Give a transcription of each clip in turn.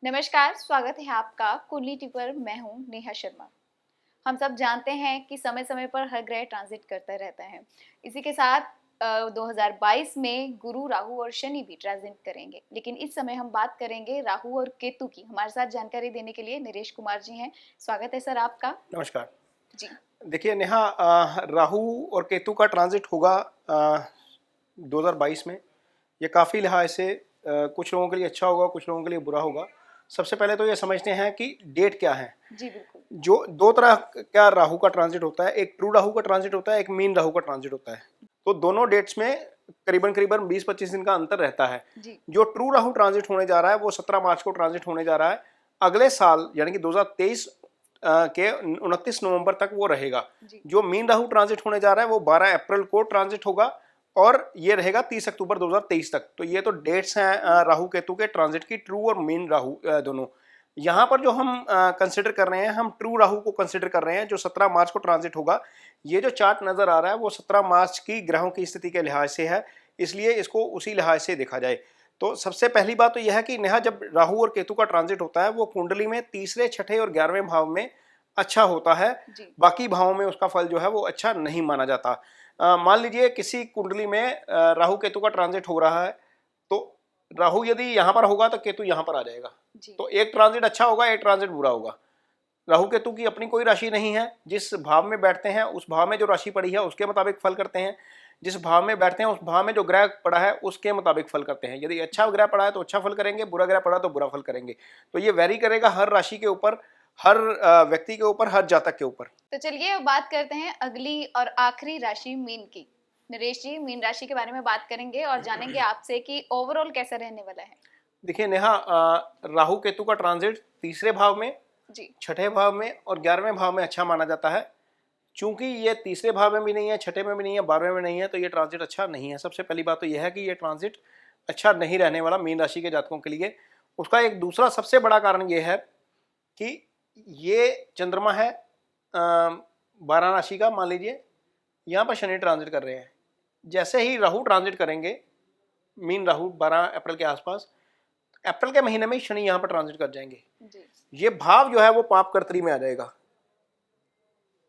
नमस्कार, स्वागत है आपका कुंडली टिप पर। मैं हूं नेहा शर्मा। हम सब जानते हैं कि समय समय पर हर ग्रह ट्रांजिट करता रहता है। इसी के साथ 2022 में गुरु, राहु और शनि भी ट्रांजिट करेंगे। लेकिन इस समय हम बात करेंगे राहु और केतु की। हमारे साथ जानकारी देने के लिए नरेश कुमार जी हैं। स्वागत है सर आपका। नमस्कार। जी देखिए नेहा, राहु और केतु का ट्रांजिट होगा 2022 में। ये काफ़ी लिहाज से कुछ लोगों के लिए अच्छा होगा, कुछ लोगों के लिए बुरा होगा। सबसे पहले तो ये समझते हैं कि डेट क्या है। जी बिल्कुल। जो दो तरह का राहु का ट्रांजिट होता है, एक ट्रू राहु का ट्रांजिट होता है, एक मीन राहु का ट्रांजिट होता है। तो दोनों डेट्स में करीबन करीबन 20-25 दिन का अंतर रहता है। जी जो ट्रू राहु ट्रांजिट होने जा रहा है वो 17 मार्च को ट्रांजिट होने जा रहा है। अगले साल यानी कि 2023 के 29 नवंबर तक वो रहेगा। जी जो मीन राहु ट्रांजिट होने जा रहा है वो 12 अप्रैल को ट्रांजिट होगा और ये रहेगा 30 अक्टूबर 2023 तक। तो ये तो डेट्स हैं राहु केतु के ट्रांजिट की, ट्रू और मीन राहु दोनों। यहाँ पर जो हम कंसिडर कर रहे हैं, हम ट्रू राहु को कंसिडर कर रहे हैं जो 17 मार्च को ट्रांजिट होगा। ये जो चार्ट नजर आ रहा है वो 17 मार्च की ग्रहों की स्थिति के लिहाज से है, इसलिए इसको उसी लिहाज से देखा जाए। तो सबसे पहली बात तो यह है कि नेहा, जब राहु और केतु का ट्रांजिट होता है वो कुंडली में तीसरे, छठे और 11वें भाव में अच्छा होता है। जी बाकी भावों में उसका फल जो है वो अच्छा नहीं माना जाता। मान लीजिए किसी कुंडली में राहु केतु का ट्रांजिट हो रहा है, तो राहु यदि यहाँ पर होगा तो केतु यहाँ पर आ जाएगा। जी तो एक ट्रांजिट अच्छा होगा, एक ट्रांजिट बुरा होगा। राहु केतु की अपनी कोई राशि नहीं है, जिस भाव में बैठते हैं उस भाव में जो राशि पड़ी है उसके मुताबिक फल करते हैं। जिस भाव में बैठते हैं उस भाव में जो ग्रह पड़ा है उसके मुताबिक फल करते हैं। यदि अच्छा ग्रह पड़ा है तो अच्छा फल करेंगे, बुरा ग्रह पड़ा तो बुरा फल करेंगे। तो ये वेरी करेगा हर राशि के ऊपर, हर व्यक्ति के ऊपर, हर जातक के ऊपर। तो चलिए अब बात करते हैं अगली और आखिरी राशि मीन की। नरेश जी, मीन राशि के बारे में बात करेंगे और जानेंगे आपसे कि ओवरऑल कैसा रहने वाला है। देखिए नेहा, राहु केतु का ट्रांजिट तीसरे भाव में, जी छठे भाव में और 11वें भाव में अच्छा माना जाता है। चूंकि ये तीसरे भाव में भी नहीं है, छठे में भी नहीं है, 12वें में नहीं है, तो ये ट्रांजिट अच्छा नहीं है। सबसे पहली बात तो यह है कि ये ट्रांजिट अच्छा नहीं रहने वाला मीन राशि के जातकों के लिए। उसका एक दूसरा सबसे बड़ा कारण ये है कि ये चंद्रमा है 12 राशि का। मान लीजिए यहाँ पर शनि ट्रांजिट कर रहे हैं। जैसे ही राहु ट्रांजिट करेंगे, मीन राहु 12 अप्रैल के आसपास, अप्रैल के महीने में शनि यहाँ पर ट्रांजिट कर जाएंगे। जी ये भाव जो है वो पाप कर्तरी में आ जाएगा।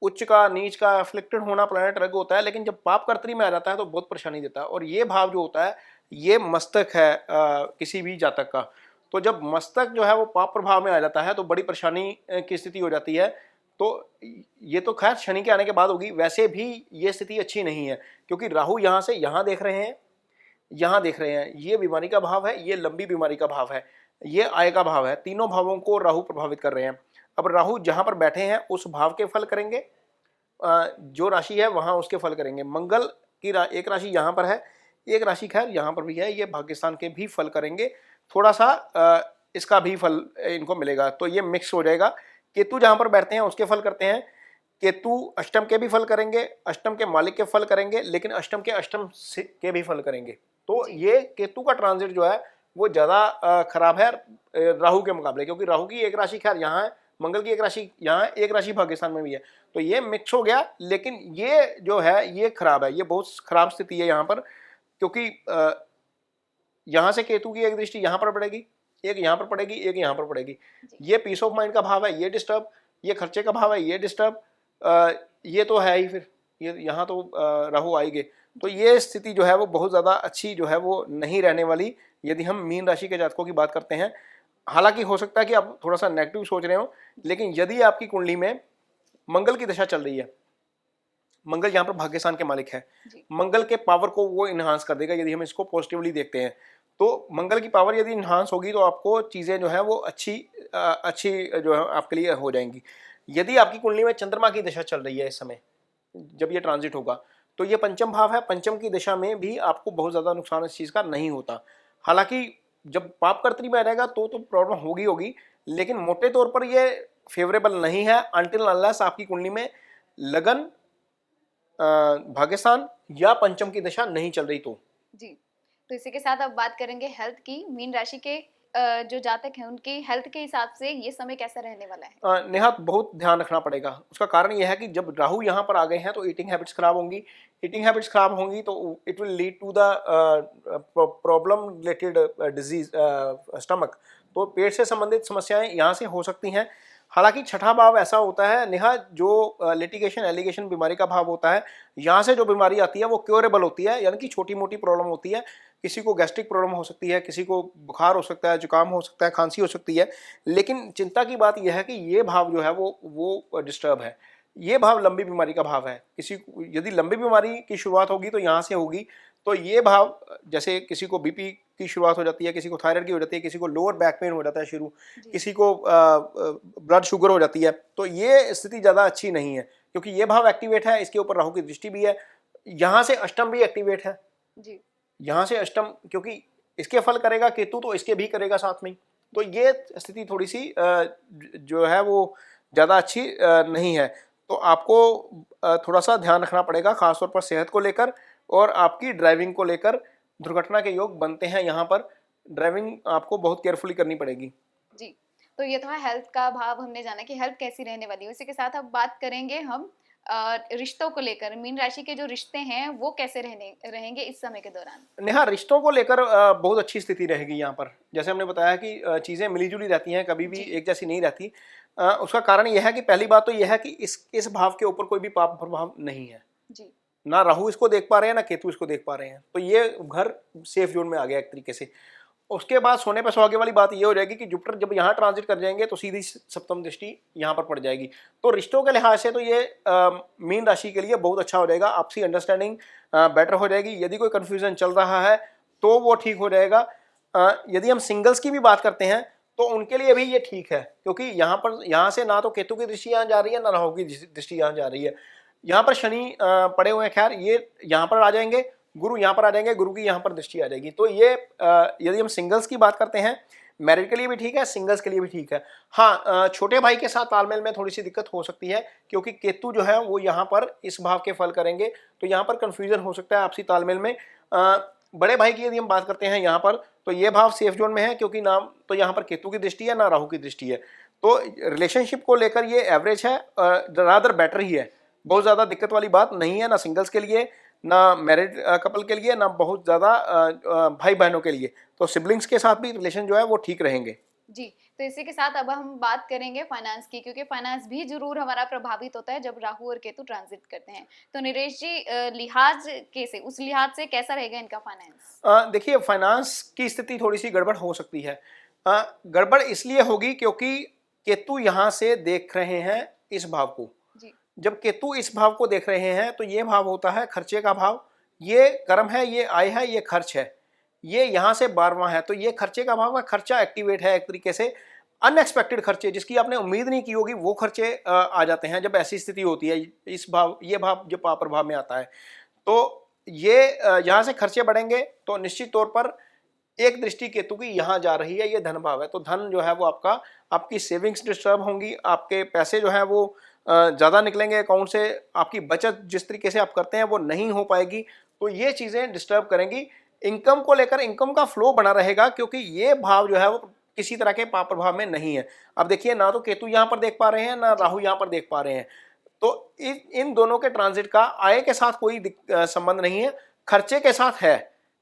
उच्च का, नीच का, अफ्लिक्टेड होना प्लैनेट अलग होता है, लेकिन जब पाप कर्तरी में आ जाता है तो बहुत परेशानी देता है। और ये भाव जो होता है ये मस्तक है किसी भी जातक का। तो जब मस्तक जो है वो पाप प्रभाव में आ जाता है तो बड़ी परेशानी की स्थिति हो जाती है। तो ये तो खैर शनि के आने के बाद होगी, वैसे भी ये स्थिति अच्छी नहीं है, क्योंकि राहु यहाँ से यहाँ देख रहे हैं, यहाँ देख रहे हैं। ये बीमारी का भाव है, ये लंबी बीमारी का भाव है, ये आय का भाव है। तीनों भावों को राहु प्रभावित कर रहे हैं। अब राहु जहां पर बैठे हैं उस भाव के फल करेंगे, जो राशि है वहां उसके फल करेंगे। मंगल की एक राशि यहाँ पर है, एक राशि खैर यहाँ पर भी है, ये भाग्यस्थान के भी फल करेंगे। थोड़ा सा इसका भी फल इनको मिलेगा, तो ये मिक्स हो जाएगा। केतु जहां पर बैठते हैं उसके फल करते हैं। केतु अष्टम के भी फल करेंगे, अष्टम के मालिक के फल करेंगे, लेकिन अष्टम के अष्टम के भी फल करेंगे। तो जी ये केतु का ट्रांजिट जो है वो ज्यादा खराब है राहु के मुकाबले, क्योंकि राहु की एक राशि खैर यहाँ है, मंगल की एक राशि यहाँ है, एक राशि पाकिस्तान में भी है। तो ये मिक्स हो गया, लेकिन ये जो है ये खराब है, ये बहुत खराब स्थिति है यहाँ पर। क्योंकि यहाँ से केतु की एक दृष्टि यहाँ पर पड़ेगी, एक यहाँ पर पड़ेगी, एक यहाँ पर पड़ेगी। जी ये पीस ऑफ माइंड का भाव है, ये डिस्टर्ब। ये खर्चे का भाव है, ये डिस्टर्ब। ये तो है ही, फिर ये यहाँ तो राहु आएंगे। तो ये स्थिति जो है वो बहुत ज़्यादा अच्छी जो है वो नहीं रहने वाली, यदि हम मीन राशि के जातकों की बात करते हैं। हालांकि हो सकता है कि आप थोड़ा सा नेगेटिव सोच रहे हो, लेकिन यदि आपकी कुंडली में मंगल की दशा चल रही है, मंगल यहाँ पर भाग्यस्थान के मालिक है, जी मंगल के पावर को वो इन्हांस कर देगा। यदि हम इसको पॉजिटिवली देखते हैं तो मंगल की पावर यदि इन्हांस होगी तो आपको चीज़ें जो है वो अच्छी जो है आपके लिए हो जाएंगी। यदि आपकी कुंडली में चंद्रमा की दशा चल रही है इस समय, जब ये ट्रांजिट होगा, तो ये पंचम भाव है। पंचम की दिशा में भी आपको बहुत ज़्यादा नुकसान इस चीज़ का नहीं होता। हालांकि जब पाप कर्तरी में रहेगा तो प्रॉब्लम होगी होगी, लेकिन मोटे तौर पर ये फेवरेबल नहीं है अनटिल अनलेस आपकी कुंडली में लगन, भाग्यस्थान या पंचम की दशा नहीं चल रही तो। जी। तो इसी के साथ अब बात करेंगे हेल्थ की। मीन राशि के जो जातक हैं उनकी हेल्थ के हिसाब से ये समय कैसा रहने वाला है। नेहा, बहुत ध्यान रखना पड़ेगा। उसका कारण यह है कि जब राहु यहाँ पर आ गए हैं तो ईटिंग हैबिट्स खराब होंगी। ईटिंग हैबिट्स खराब होंगी तो it will lead to the problem related disease stomach. तो पेट से संबंधित समस्याएं यहाँ से हो सकती हैं। हालांकि छठा भाव ऐसा होता है नेहा, जो लिटिगेशन एलिगेशन बीमारी का भाव होता है, यहाँ से जो बीमारी आती है वो क्योरेबल होती है, यानी कि छोटी मोटी प्रॉब्लम होती है। किसी को गैस्ट्रिक प्रॉब्लम हो सकती है, किसी को बुखार हो सकता है, जुकाम हो सकता है, खांसी हो सकती है। लेकिन चिंता की बात यह है कि ये भाव जो है वो डिस्टर्ब है। ये भाव लंबी बीमारी का भाव है। किसी को यदि लंबी बीमारी की शुरुआत होगी तो यहाँ से होगी। तो ये भाव, जैसे किसी को बीपी की शुरुआत हो जाती है, किसी को थायराइड की हो जाती है, किसी को लोअर बैक पेन हो जाता है शुरू, किसी को ब्लड शुगर हो जाती है, तो ये स्थिति ज़्यादा अच्छी नहीं है, क्योंकि ये भाव एक्टिवेट है, इसके ऊपर राहु की दृष्टि भी है, यहाँ से अष्टम भी एक्टिवेट है जी। यहाँ से अष्टम, क्योंकि इसके फल करेगा केतु तो इसके भी करेगा साथ में। तो ये स्थिति थोड़ी सी जो है वो ज़्यादा अच्छी नहीं है। तो आपको थोड़ा सा ध्यान रखना पड़ेगा, खासतौर पर सेहत को लेकर और आपकी ड्राइविंग को लेकर। दुर्घटना के योग बनते हैं यहाँ पर, ड्राइविंग आपको बहुत केयरफुली करनी पड़ेगी। जी, तो ये तो है हेल्थ का भाव, हमने जाना कि हेल्थ कैसी रहने वाली है। उसी के साथ अब बात करेंगे हम रिश्तों को लेकर। मीन राशि के जो रिश्ते हैं वो कैसे रहेंगे इस समय के दौरान? नेहा, रिश्तों को लेकर बहुत अच्छी स्थिति रहेगी यहाँ पर। जैसे हमने बताया कि चीज़ें मिलीजुली रहती हैं, कभी भी एक जैसी नहीं रहती। उसका कारण यह है कि पहली बात तो यह है कि इस भाव के ऊपर कोई भी पाप प्रभाव नहीं है जी। ना राहु इसको देख पा रहे हैं ना केतु इसको देख पा रहे हैं, तो ये घर सेफ जोन में आ गया एक तरीके से। उसके बाद सोने पे सुहागे वाली बात ये हो जाएगी कि जुपिटर जब यहाँ ट्रांजिट कर जाएंगे तो सीधी सप्तम दृष्टि यहाँ पर पड़ जाएगी। तो रिश्तों के लिहाज से तो ये मीन राशि के लिए बहुत अच्छा हो जाएगा। आपसी अंडरस्टैंडिंग बेटर हो जाएगी। यदि कोई कंफ्यूजन चल रहा है तो वो ठीक हो जाएगा। यदि हम सिंगल्स की भी बात करते हैं तो उनके लिए भी ये ठीक है, क्योंकि यहाँ से ना तो केतु की दृष्टि यहाँ जा रही है ना राहु की दृष्टि यहाँ जा रही है। यहाँ पर शनि पड़े हुए हैं, खैर ये यहाँ पर आ जाएंगे, गुरु यहाँ पर आ जाएंगे, गुरु की यहाँ पर दृष्टि आ जाएगी। तो ये यदि हम सिंगल्स की बात करते हैं, मैरिड के लिए भी ठीक है, सिंगल्स के लिए भी ठीक है। हाँ, छोटे भाई के साथ तालमेल में थोड़ी सी दिक्कत हो सकती है, क्योंकि केतु जो है वो यहाँ पर इस भाव के फल करेंगे, तो यहाँ पर कंफ्यूजन हो सकता है आपसी तालमेल में। बड़े भाई की यदि हम बात करते हैं यहाँ पर, तो ये भाव सेफ जोन में है, क्योंकि ना तो यहाँ पर केतु की दृष्टि है ना राहु की दृष्टि है। तो रिलेशनशिप को लेकर ये एवरेज है, रादर बेटर ही है। बहुत ज़्यादा दिक्कत वाली बात नहीं है, ना सिंगल्स के लिए, ना मैरिड कपल के लिए, ना बहुत ज़्यादा भाई बहनों के लिए। तो सिबलिंग्स के साथ भी रिलेशन जो है वो ठीक रहेंगे। जी, तो इसी के साथ अब हम बात करेंगे फाइनेंस की, क्योंकि फाइनेंस भी जरूर हमारा प्रभावित होता है जब राहु और केतु ट्रांजिट करते हैं। तो नरेश जी, उस लिहाज से कैसा रहेगा इनका फाइनेंस? देखिए, फाइनेंस की स्थिति थोड़ी सी गड़बड़ हो सकती है। गड़बड़ इसलिए होगी क्योंकि केतु यहाँ से देख रहे हैं इस भाव को। जब केतु इस भाव को देख रहे हैं तो ये भाव होता है खर्चे का भाव। ये कर्म है, ये आय है, ये खर्च है। ये यहाँ से 12वां है, तो ये खर्चे का भाव है। खर्चा एक्टिवेट है एक तरीके से। अनएक्सपेक्टेड खर्चे, जिसकी आपने उम्मीद नहीं की होगी, वो खर्चे आ जाते हैं जब ऐसी स्थिति होती है। ये भाव जब पाप प्रभाव में आता है तो ये यहाँ से खर्चे बढ़ेंगे। तो निश्चित तौर पर एक दृष्टि केतु की यहाँ जा रही है, ये धन भाव है। तो धन जो है वो आपकी सेविंग्स डिस्टर्ब होंगी, आपके पैसे जो है वो ज़्यादा निकलेंगे अकाउंट से, आपकी बचत जिस तरीके से आप करते हैं वो नहीं हो पाएगी। तो ये चीज़ें डिस्टर्ब करेंगी। इनकम को लेकर इनकम का फ्लो बना रहेगा, क्योंकि ये भाव जो है वो किसी तरह के पाप प्रभाव में नहीं है। अब देखिए, ना तो केतु यहाँ पर देख पा रहे हैं, ना राहु यहाँ पर देख पा रहे हैं। तो इन दोनों के ट्रांजिट का आय के साथ कोई संबंध नहीं है, खर्चे के साथ है।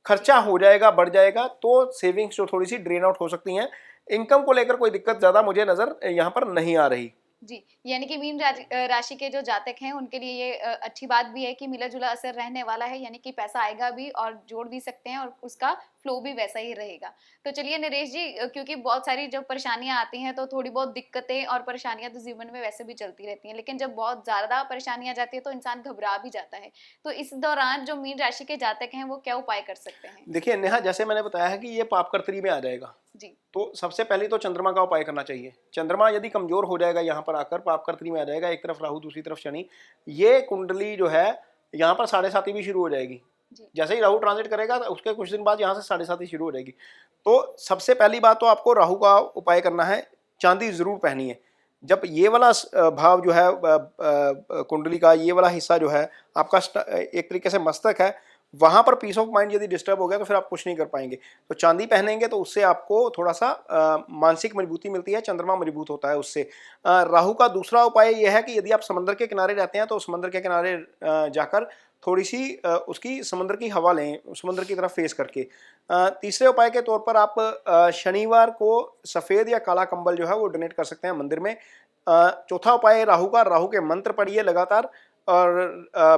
खर्चा हो जाएगा, बढ़ जाएगा, तो सेविंग्स जो थोड़ी सी ड्रेन आउट हो सकती हैं। इनकम को लेकर कोई दिक्कत ज़्यादा मुझे नज़र यहाँ पर नहीं आ रही। जी, यानी कि मीन राशि के जो जातक हैं उनके लिए ये अच्छी बात भी है कि मिला जुला असर रहने वाला है, यानी कि पैसा आएगा भी और जोड़ भी सकते हैं और उसका फ्लो भी वैसा ही रहेगा। तो चलिए नरेश जी, क्योंकि बहुत सारी जब परेशानियां आती हैं तो थोड़ी बहुत दिक्कतें और परेशानियां तो जीवन में वैसे भी चलती रहती हैं, लेकिन जब बहुत ज्यादा परेशानियां आ जाती है तो इंसान घबरा भी जाता है। तो इस दौरान जो मीन राशि के जातक हैं वो क्या उपाय कर सकते हैं? देखिए नेहा, जैसे मैंने बताया है कि ये पापकर्तरी में आ जाएगा जी। तो सबसे पहले तो चंद्रमा का उपाय करना चाहिए। चंद्रमा यदि कमजोर हो जाएगा, यहाँ पर आकर पापकर्तरी में आ जाएगा, एक तरफ राहु दूसरी तरफ शनि, ये कुंडली जो है यहाँ पर 7.5 भी शुरू हो जाएगी। जैसे ही राहु ट्रांजिट करेगा तो उसके कुछ दिन बाद यहाँ से 7.5 शुरू हो जाएगी। तो सबसे पहली बात तो आपको राहु का उपाय करना है, चांदी जरूर पहनी है। जब ये वाला भाव जो है कुंडली का ये वाला हिस्सा जो है आपका एक तरीके से मस्तक है, वहाँ पर पीस ऑफ माइंड यदि डिस्टर्ब हो गया तो फिर आप कुछ नहीं कर पाएंगे। तो चांदी पहनेंगे तो उससे आपको थोड़ा सा मानसिक मजबूती मिलती है, चंद्रमा मजबूत होता है उससे। राहु का दूसरा उपाय यह है कि यदि आप समंदर के किनारे रहते हैं तो समंदर के किनारे जाकर थोड़ी सी उसकी समुद्र की हवा लें, समुद्र की तरफ फेस करके। तीसरे उपाय के तौर पर आप शनिवार को सफ़ेद या काला कंबल जो है वो डोनेट कर सकते हैं मंदिर में। चौथा उपाय राहु का, राहु के मंत्र पढ़िए लगातार और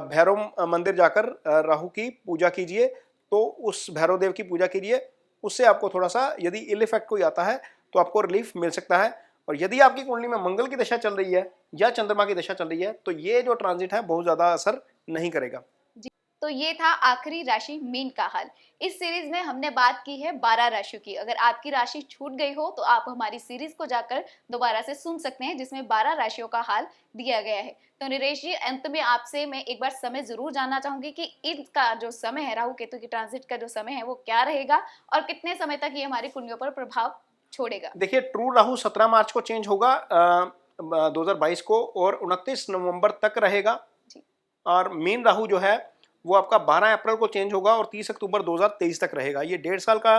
भैरव मंदिर जाकर राहु की पूजा कीजिए, तो उस भैरव देव की पूजा कीजिए, उससे आपको थोड़ा सा यदि इल इफेक्ट कोई आता है तो आपको रिलीफ मिल सकता है। और यदि आपकी कुंडली में मंगल की दशा चल रही है या चंद्रमा की दशा चल रही है तो ये जो ट्रांजिट है बहुत ज़्यादा असर नहीं करेगा। तो ये था आखिरी राशि मीन का हाल। इस सीरीज में हमने बात की है 12 राशियों की। अगर आपकी राशि छूट गई हो तो आप हमारी सीरीज को जाकर दोबारा से सुन सकते हैं, जिसमें 12 राशियों का हाल दिया गया है। तो नरेश जी, अंत में आपसे मैं एक बार समय जरूर जानना चाहूंगी कि इनका जो समय है, राहु केतु की ट्रांजिट का जो समय है वो क्या रहेगा और कितने समय तक ये हमारी कुंडलियों पर प्रभाव छोड़ेगा। देखिए, ट्रू राहु 17 मार्च को चेंज होगा 2022 को, और 29 नवंबर तक रहेगा। और मीन राहु जो है वो आपका 12 अप्रैल को चेंज होगा और 30 अक्टूबर 2023 तक रहेगा। ये 1.5 साल का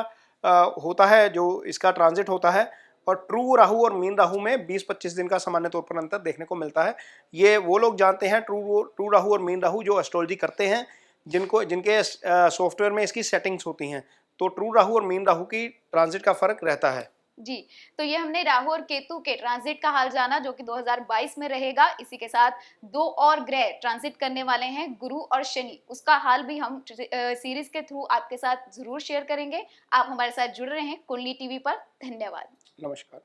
होता है जो इसका ट्रांजिट होता है। और ट्रू राहु और मीन राहु में 20-25 दिन का सामान्य तौर पर अंतर देखने को मिलता है। ये वो लोग जानते हैं ट्रू राहु और मीन राहु जो एस्ट्रोलॉजी करते हैं, जिनके सॉफ्टवेयर में इसकी सेटिंग्स होती हैं। तो ट्रू राहु और मीन राहु की ट्रांजिट का फर्क रहता है। जी, तो ये हमने राहु और केतु के ट्रांजिट का हाल जाना, जो कि 2022 में रहेगा। इसी के साथ 2 और ग्रह ट्रांजिट करने वाले हैं, गुरु और शनि। उसका हाल भी हम सीरीज के थ्रू आपके साथ जरूर शेयर करेंगे। आप हमारे साथ जुड़ रहे हैं कुंडली टीवी पर। धन्यवाद। नमस्कार।